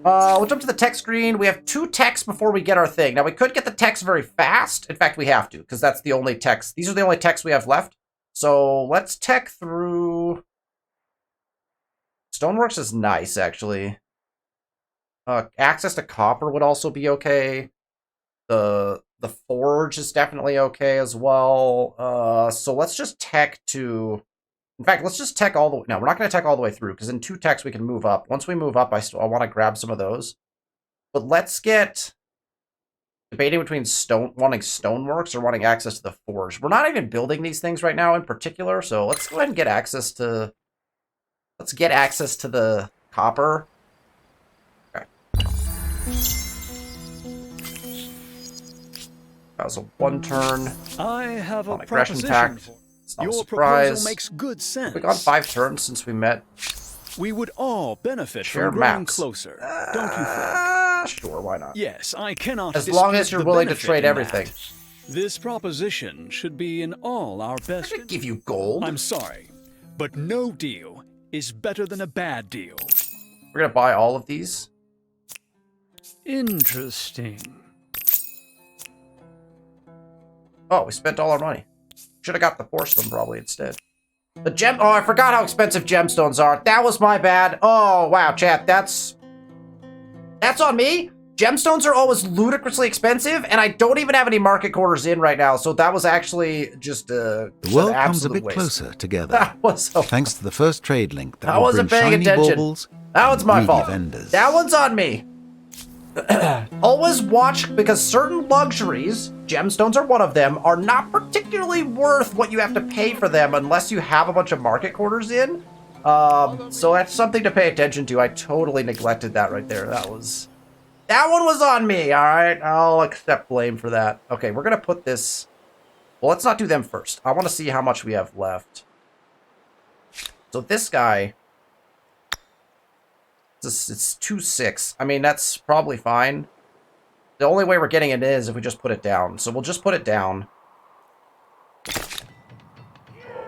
We'll jump to the tech screen. We have 2 techs before we get our thing. Now, we could get the techs very fast. In fact, we have to, because that's the only techs. These are the only techs we have left. So let's tech through... Stoneworks is nice, actually. Access to copper would also be okay. The forge is definitely okay as well. So let's just tech to... In fact, let's just tech all the way... No, we're not going to tech all the way through, because in 2 techs we can move up. Once we move up, I want to grab some of those. But let's get... Debating between wanting stoneworks or wanting access to the forge. We're not even building these things right now in particular, so let's go ahead and get access to... Let's get access to the copper. Okay. That was a 1 turn. I have a Aggression proposition tact. for It's not a your surprise. proposal makes good sense. We've gone 5 turns since we met. We would all benefit Share from growing maps. closer, don't you think? Sure, why not? Yes, I cannot As long dispute as you're the willing to benefit trade in everything. that. This proposition should be in all our I best... should give you gold. I'm sorry, but no deal is better than a bad deal. We're gonna buy all of these. Interesting. Oh, we spent all our money. Should have got the porcelain probably instead. The gem... Oh, I forgot how expensive gemstones are. That was my bad. Oh, wow, chat. That's on me. Gemstones are always ludicrously expensive, and I don't even have any market quarters in right now, so that was actually just The world an comes a absolute bit waste. closer together. That was so... Thanks to the first trade link that I will wasn't bring paying shiny attention. baubles, That one's my greedy fault. vendors. That one's on me. Always watch, because certain luxuries, gemstones are one of them, are not particularly worth what you have to pay for them unless you have a bunch of market quarters in. So that's something to pay attention to. I totally neglected that right there. That one was on me, alright? I'll accept blame for that. Okay, we're gonna put this... Well, let's not do them first. I want to see how much we have left. So this guy... It's 2-6. I mean, that's probably fine. The only way we're getting it is if we just put it down. So we'll just put it down.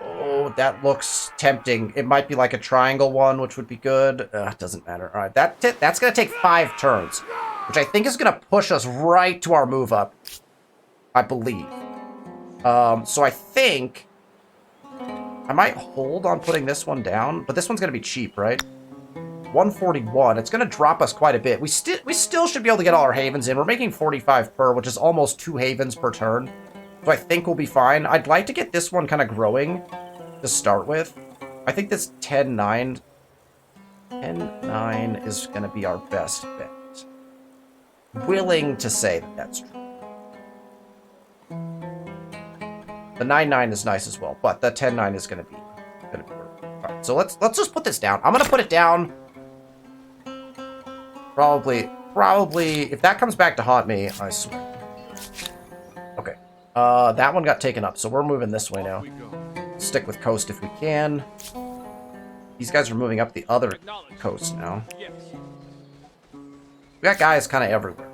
Oh, that looks tempting. It might be like a triangle one, which would be good. It doesn't matter. All right, that's going to take 5 turns, which I think is going to push us right to our move up, I believe. So I think I might hold on putting this one down, but this one's going to be cheap, right? 141. It's going to drop us quite a bit. We still should be able to get all our havens in. We're making 45 per, which is almost 2 havens per turn. So I think we'll be fine. I'd like to get this one kind of growing to start with. I think this 10-9 is going to be our best bet. Willing to say that that's true. The 9-9 is nice as well, but the 10-9 is going to be worth it. All right, so let's just put this down. I'm going to put it down. Probably, if that comes back to haunt me, I swear. Okay. That one got taken up, so we're moving this way now. Stick with coast if we can. These guys are moving up the other coast now. We got guys kind of everywhere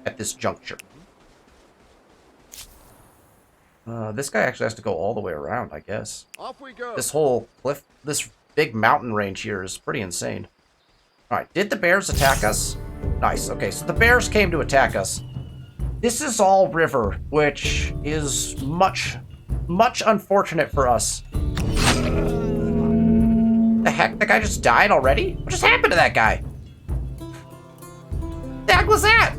at this juncture. This guy actually has to go all the way around, I guess. Off we go. This whole cliff, this big mountain range here is pretty insane. Alright, did the bears attack us? Nice, okay, so the bears came to attack us. This is all river, which is much unfortunate for us. The heck? That guy just died already? What just happened to that guy? The heck was that?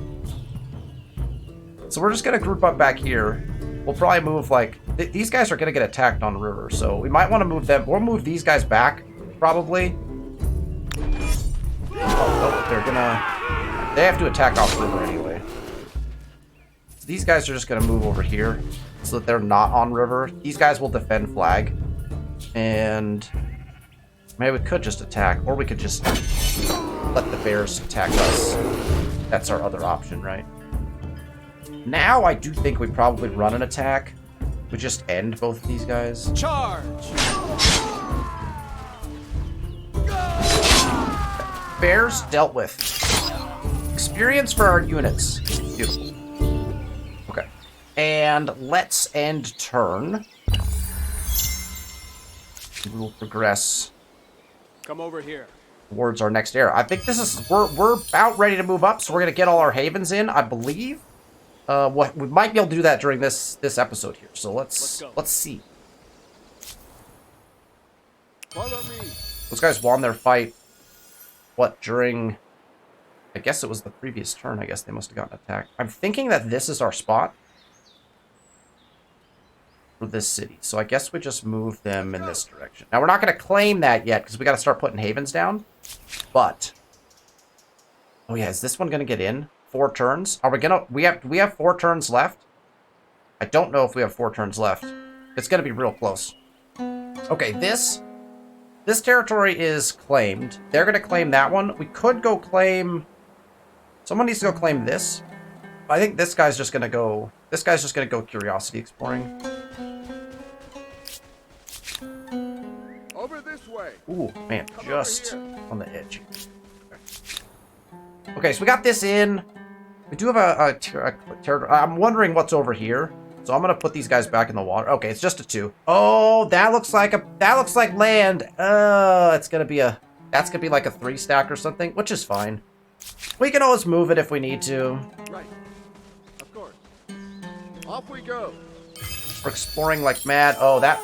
So we're just gonna group up back here. We'll probably move, like... these guys are gonna get attacked on the river, so we might want to move them. We'll move these guys back, probably. Oh, they're gonna... They have to attack off river anyway. So these guys are just gonna move over here so that they're not on river. These guys will defend flag. And... maybe we could just attack, or we could just let the bears attack us. That's our other option, right? Now I do think we probably run an attack. We just end both of these guys. Charge! Bears dealt with. Experience for our units. Beautiful. Okay. And let's end turn. We will progress. Come over here. Towards our next era. I think this is... We're about ready to move up, so we're going to get all our havens in, I believe. We might be able to do that during this episode here. So let's see. Follow me. Those guys won their fight. What, during... I guess it was the previous turn. I guess they must have gotten attacked. I'm thinking that this is our spot for this city. So I guess we just move them in this direction. Now, we're not going to claim that yet because we got to start putting havens down. But... oh, yeah. Is this one going to get in? 4 turns? Are we going to... We have 4 turns left? I don't know if we have 4 turns left. It's going to be real close. Okay, This territory is claimed. They're going to claim that one. We could go claim... Someone needs to go claim this. I think this guy's just going to go... This guy's just going to go curiosity exploring. Over this way. Ooh, man, just on the edge. Okay, so we got this in. We do have a territory. I'm wondering what's over here. So I'm gonna put these guys back in the water. Okay, it's just a 2. Oh, that looks like land. It's gonna be that's gonna be like a 3 stack or something, which is fine. We can always move it if we need to. Right. Of course. Off we go. We're exploring like mad. Oh, that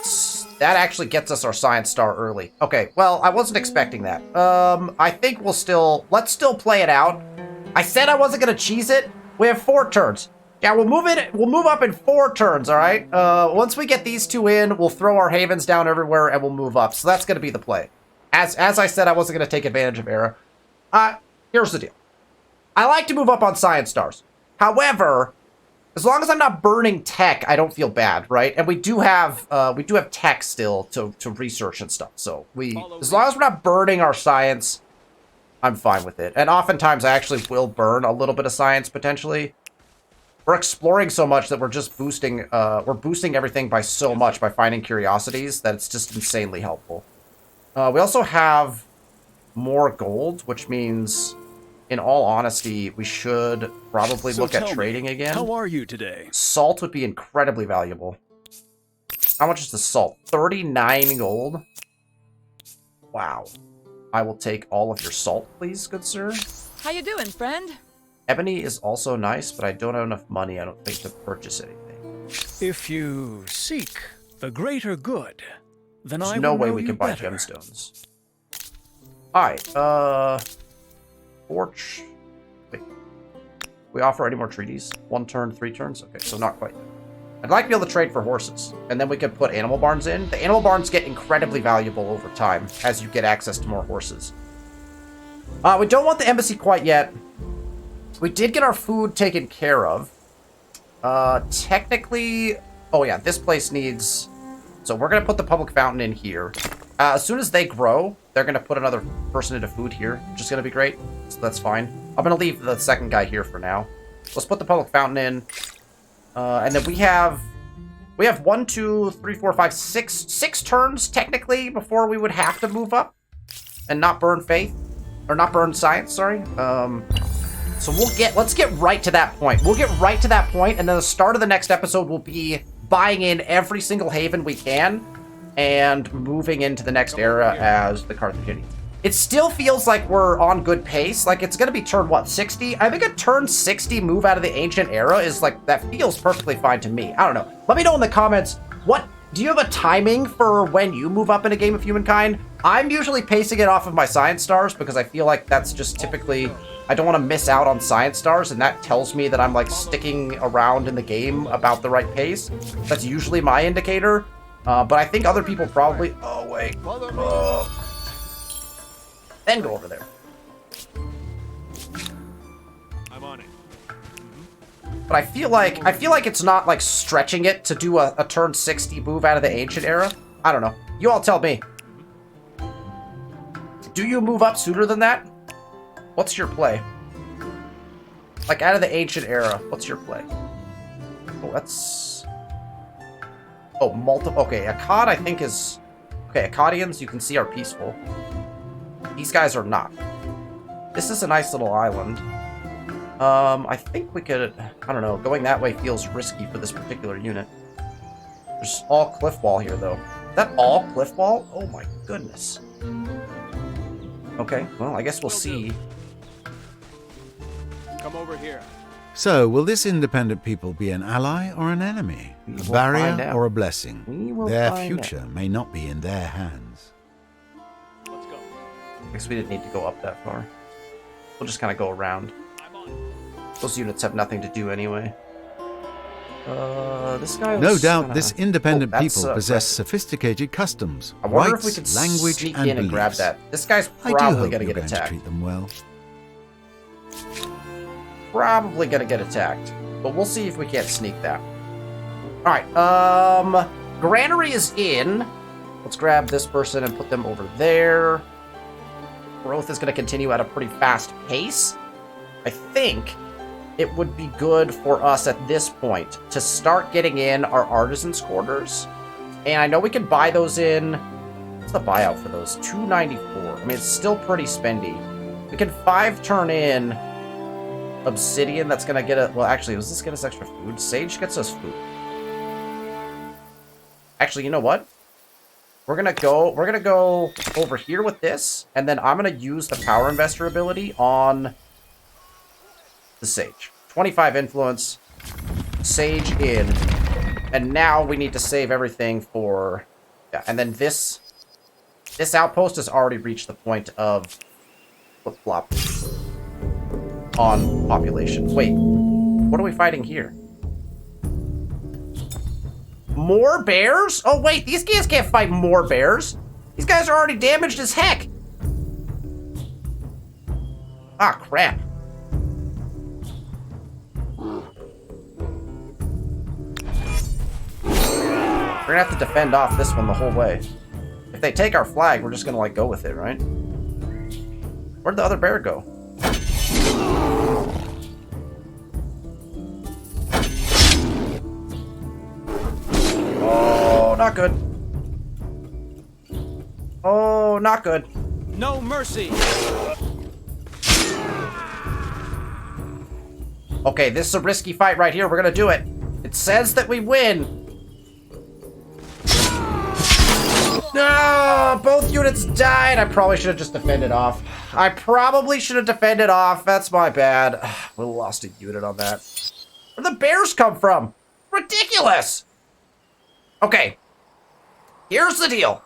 actually gets us our science star early. Okay, well, I wasn't expecting that. I think let's still play it out. I said I wasn't gonna cheese it. We have 4 turns. Yeah, we'll move up in 4 turns, all right? Once we get these 2 in, we'll throw our havens down everywhere and we'll move up. So that's going to be the play. As I said, I wasn't going to take advantage of Era. Here's the deal. I like to move up on science stars. However, As long as I'm not burning tech, I don't feel bad, right? And we do have tech still to research and stuff. So as long as we're not burning our science, I'm fine with it. And oftentimes I actually will burn a little bit of science potentially. We're exploring so much that we're just boosting everything by so much by finding curiosities that it's just insanely helpful. We also have more gold, which means, in all honesty, we should probably look at trading again. How are you today? Salt would be incredibly valuable. How much is the salt? 39 gold? Wow. I will take all of your salt, please, good sir. How you doing, friend? Ebony is also nice, but I don't have enough money, I don't think, to purchase anything. If you seek the greater good, then There's I no will way know we you can buy better. gemstones. Alright, Forge. Wait. We offer any more treaties? 1 turn, 3 turns? Okay, so not quite. I'd like to be able to trade for horses, and then we could put animal barns in. The animal barns get incredibly valuable over time as you get access to more horses. We don't want the embassy quite yet. We did get our food taken care of. Technically... Oh yeah, this place needs... So we're going to put the public fountain in here. As soon as they grow, they're going to put another person into food here, which is going to be great. So that's fine. I'm going to leave the second guy here for now. Let's put the public fountain in. And then we have 1, 2, 3, 4, 5, 6 turns, technically, before we would have to move up. And not burn faith. Or not burn science, sorry. So let's get right to that point. We'll get right to that point, and then the start of the next episode will be buying in every single haven we can and moving into the next era as the Carthaginians. It still feels like we're on good pace. Like, it's going to be turn, what, 60? I think a turn 60 move out of the ancient era is like, that feels perfectly fine to me. I don't know. Let me know in the comments, do you have a timing for when you move up in a game of Humankind? I'm usually pacing it off of my science stars because I feel like that's just typically, I don't want to miss out on science stars, and that tells me that I'm like sticking around in the game about the right pace. That's usually my indicator. But I think other people probably, oh wait, then go over there. I'm on it. But I feel like it's not like stretching it to do a turn 60 move out of the ancient era. I don't know. You all tell me. Do you move up sooner than that? What's your play? Like out of the ancient era, what's your play? Oh, that's... Oh, multiple... Okay, Akkad I think is... Okay, Akkadians you can see are peaceful. These guys are not. This is a nice little island. I think we could... I don't know. Going that way feels risky for this particular unit. There's all cliff wall here, though. Is that all cliff wall? Oh my goodness. Okay, well, I guess we'll see. Come over here. So, will this independent people be an ally or an enemy? We A will find barrier out. or a blessing? We will Their find future may not be in their hands. Let's go. I guess we didn't need to go up that far. We'll just kind of go around. I'm on. Those units have nothing to do anyway. This guy No was doubt kinda... this independent Oh, that's, people possess sophisticated customs, I wonder rights, if we could language, sneak and in and grab beliefs. that. This guy's I do probably hope gonna you're get going to attacked. treat them well. Probably gonna get attacked. But we'll see if we can't sneak that. Alright, Granary is in. Let's grab this person and put them over there. Growth is gonna continue at a pretty fast pace. I think it would be good for us at this point to start getting in our artisans' quarters. And I know we can buy those in. What's the buyout for those? 294. I mean, it's still pretty spendy. We can 5 turn in obsidian. That's gonna get a... Well, actually, does this get us extra food? Sage gets us food. Actually, you know what? We're gonna go over here with this, and then I'm gonna use the power investor ability on the Sage. 25 influence, Sage in, and now we need to save everything for... Yeah, and then this outpost has already reached the point of flip-flop on population. Wait, what are we fighting here? More bears? Oh wait, these guys can't fight more bears. These guys are already damaged as heck. Ah, crap. gonna have to defend off this one the whole way. If they take our flag, we're just gonna, like, go with it, right? Where'd the other bear go? Oh, not good. Oh, not good. No mercy. Okay, this is a risky fight right here. We're gonna do it. It says that we win. No, both units died. I probably should have just defended off. I probably should have defended off. That's my bad. We lost a unit on that. Where'd the bears come from? Ridiculous. Okay. Here's the deal.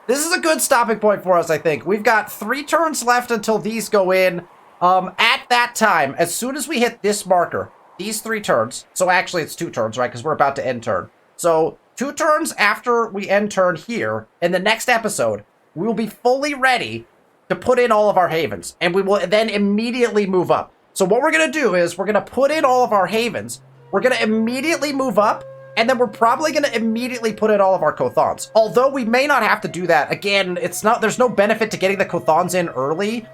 This is a good stopping point for us, I think. We've got 3 turns left until these go in. At that time, as soon as we hit this marker, these 3 turns, so actually it's 2 turns, right? Because we're about to end turn. So 2 turns after we end turn here, in the next episode, we will be fully ready to put in all of our havens. And we will then immediately move up. So what we're going to do is we're going to put in all of our havens. We're going to immediately move up. And then we're probably going to immediately put in all of our Kothons. Although we may not have to do that. Again, there's no benefit to getting the Kothons in early.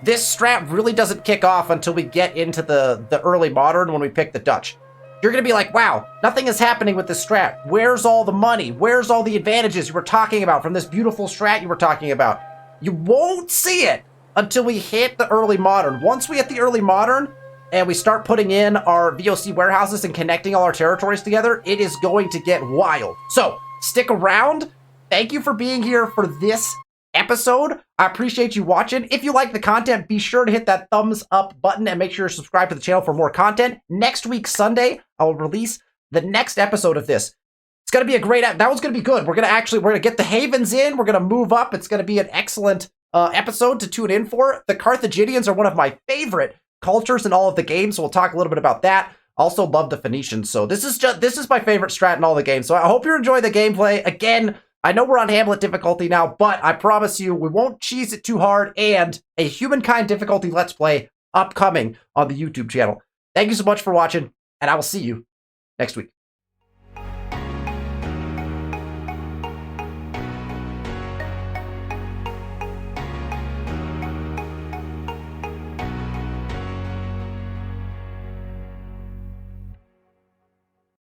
This strat really doesn't kick off until we get into the early modern when we pick the Dutch. You're going to be like, wow, nothing is happening with this strat. Where's all the money? Where's all the advantages you were talking about from this beautiful strat you were talking about? You won't see it until we hit the early modern. Once we hit the early modern and we start putting in our VOC warehouses and connecting all our territories together, it is going to get wild. So stick around. Thank you for being here for this episode. I appreciate you watching. If you like the content, be sure to hit that thumbs up button and make sure you're subscribed to the channel for more content. Next week, Sunday, I will release the next episode of this. It's going to be a great, that one's going to be good. We're going to get the havens in. We're going to move up. It's going to be an excellent episode to tune in for. The Carthaginians are one of my favorite cultures in all of the games, so we'll talk a little bit about that. Also love the Phoenicians, so this is my favorite strat in all the games. So I hope you're enjoying the gameplay. Again, I know we're on Hamlet difficulty now, but I promise you we won't cheese it too hard, and a Humankind difficulty Let's Play upcoming on the YouTube channel. Thank you so much for watching, and I will see you next week.